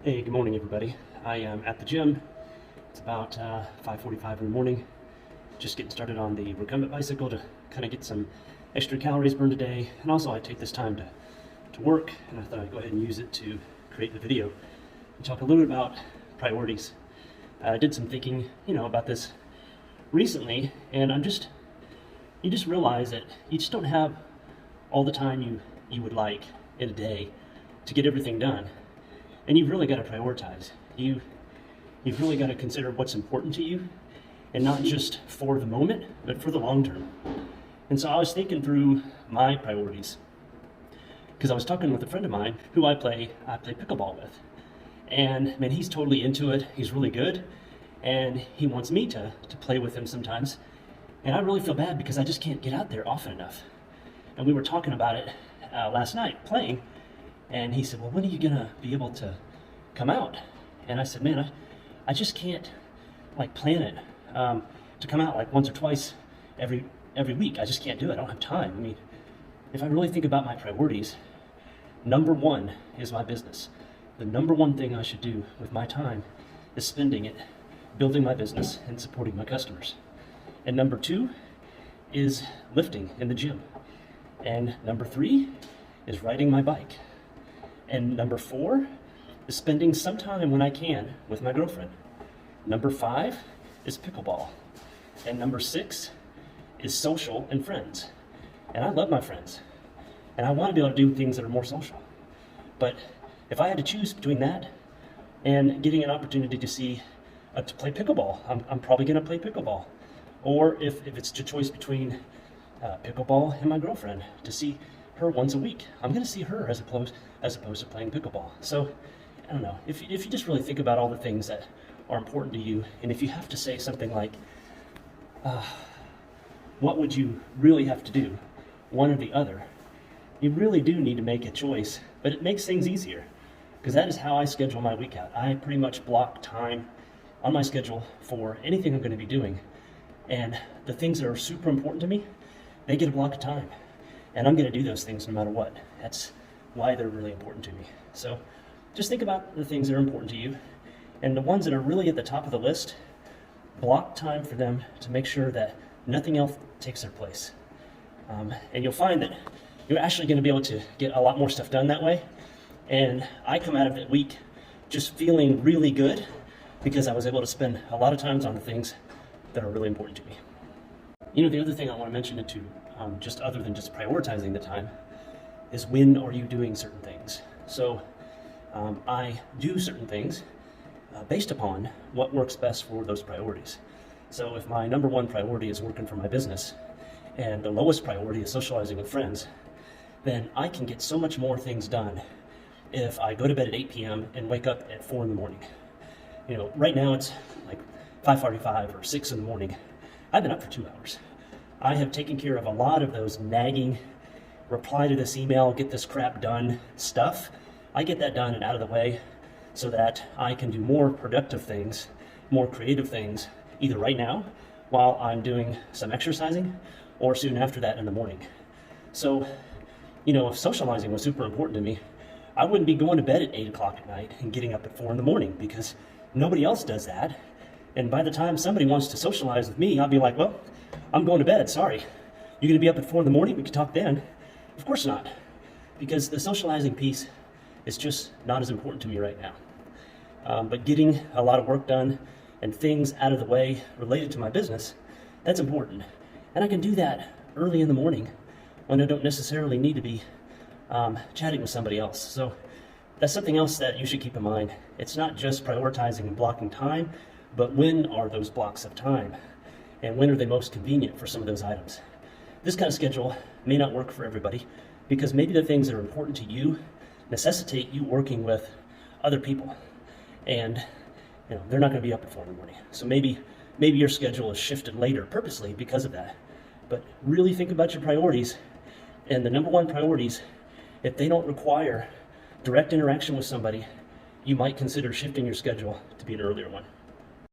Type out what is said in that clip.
Hey, good morning, everybody. I am at the gym. It's about 5:45 in the morning. Just getting started on the recumbent bicycle to kind of get some extra calories burned a day. And also, I take this time to work, and I thought I'd go ahead and use it to create the video and talk a little bit about priorities. I did some thinking, about this recently, and you just realize that you just don't have all the time you would like in a day to get everything done. And you've really got to prioritize. You've really got to consider what's important to you, and not just for the moment, but for the long term. And so I was thinking through my priorities, because I was talking with a friend of mine who I play pickleball with. And man, he's totally into it. He's really good, and he wants me to play with him sometimes. And I really feel bad because I just can't get out there often enough. And we were talking about it last night, playing. And he said, well, when are you gonna be able to come out? And I said, man, I just can't plan it to come out like once or twice every week. I just can't do it. I don't have time. I mean, if I really think about my priorities, number one is my business. The number one thing I should do with my time is spending it building my business and supporting my customers. And number two is lifting in the gym. And number three is riding my bike. And number four is spending some time when I can with my girlfriend. Number five is pickleball. And number six is social and friends. And I love my friends. And I want to be able to do things that are more social. But if I had to choose between that and getting an opportunity to play pickleball, I'm probably going to play pickleball. Or if it's a choice between pickleball and my girlfriend, to see her once a week, I'm going to see her as opposed to playing pickleball. So I don't know, if you just really think about all the things that are important to you, and if you have to say something like what would you really have to do, one or the other, you really do need to make a choice. But it makes things easier, because that is how I schedule my week out. I pretty much block time on my schedule for anything I'm going to be doing, and the things that are super important to me, they get a block of time. And I'm going to do those things no matter what. That's why they're really important to me. So just think about the things that are important to you. And the ones that are really at the top of the list, block time for them to make sure that nothing else takes their place. And you'll find that you're actually going to be able to get a lot more stuff done that way. And I come out of the week just feeling really good because I was able to spend a lot of time on the things that are really important to me. The other thing I want to mention just other than just prioritizing the time, is when are you doing certain things. So I do certain things based upon what works best for those priorities. So if my number one priority is working for my business, and the lowest priority is socializing with friends, then I can get so much more things done if I go to bed at 8 p.m. and wake up at 4 in the morning. Right now it's like 5:45 or 6 in the morning. I've been up for 2 hours. I have taken care of a lot of those nagging, reply to this email, get this crap done stuff. I get that done and out of the way so that I can do more productive things, more creative things, either right now while I'm doing some exercising or soon after that in the morning. So, if socializing was super important to me, I wouldn't be going to bed at 8 o'clock at night and getting up at 4 in the morning, because nobody else does that. And by the time somebody wants to socialize with me, I'll be like, well, I'm going to bed, sorry. You're going to be up at 4 in the morning? We can talk then. Of course not, because the socializing piece is just not as important to me right now. But getting a lot of work done and things out of the way related to my business, that's important. And I can do that early in the morning when I don't necessarily need to be chatting with somebody else. So that's something else that you should keep in mind. It's not just prioritizing and blocking time, but when are those blocks of time? And when are they most convenient for some of those items? This kind of schedule may not work for everybody, because maybe the things that are important to you necessitate you working with other people. And they're not going to be up at 4 in the morning. So maybe your schedule is shifted later purposely because of that. But really think about your priorities. And the number one priorities, if they don't require direct interaction with somebody, you might consider shifting your schedule to be an earlier one.